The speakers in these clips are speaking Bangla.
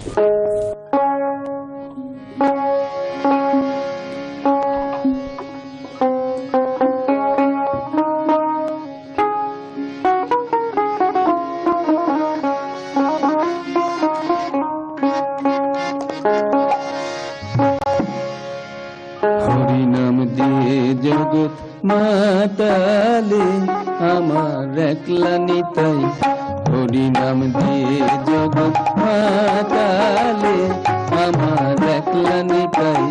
হরিনাম দিয়ে জগৎ মাতালে আমার একলা নিতাই, হরিনাম দিয়ে জগৎ মাতালে আমার একলা নিতাই,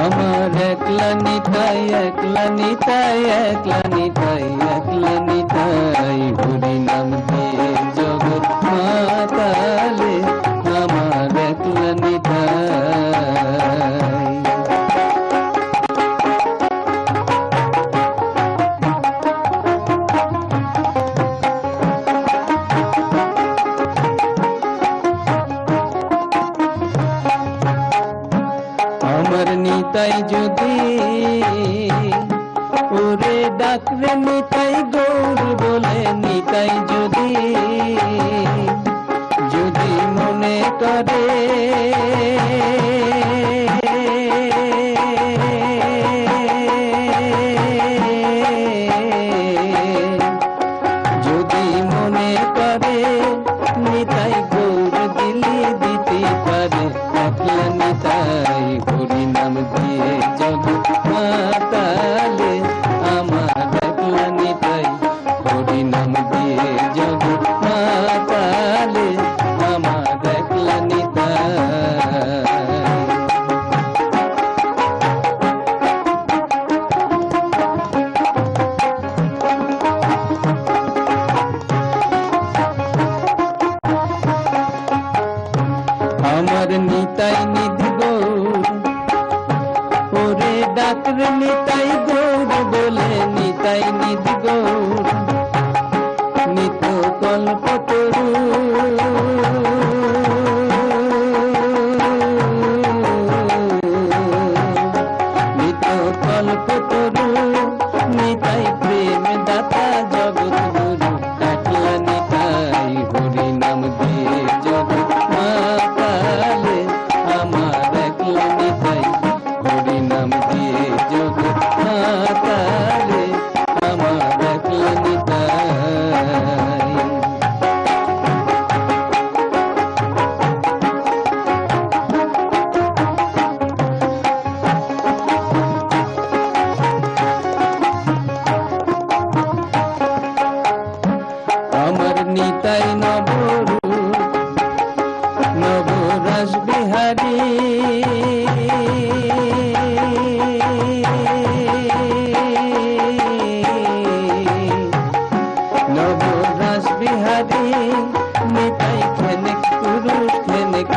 আমার একলা নিতাই, একলা নিতাই, একলা নিতাই, একলা নিতাই। হরিনাম দিয়ে জগৎ মাতালে আমার একলা নিতাই। আমার নিতাই যদি ওরে ডাকরে নিতাই গৌর বলে, নিতাই যদি যদি মনে করে যদি মনে করে নিতাই গৌর দিলি দিতে পারে, একলা নিতাই। হরিনাম দিয়ে জগৎ মাতালে আমার একলা নিতাই, হরিনাম দিয়ে জগৎ মাতালে আমার একলা নিতাই। আমার নিতাই নিধি গৌর ওরে ডাকরে নিতাই গৌর বলে, নিতাই নিধি গৌর নিত কল্পতরু, নিত কল্পতরু নিতাই প্রেম দাতা জগৎ গুরু, একলা নিতাই। হরিনাম দিয়ে জগৎ মাতালে আমার একলা নিতাই, হরিনাম দিয়ে জগৎ মাতালে আমার একলা নিতাই। আমার নিতাই নবরূপ নবরস বিহারী, নবরস বিহারী নিতাই খেনেক পুরুষ খেনেক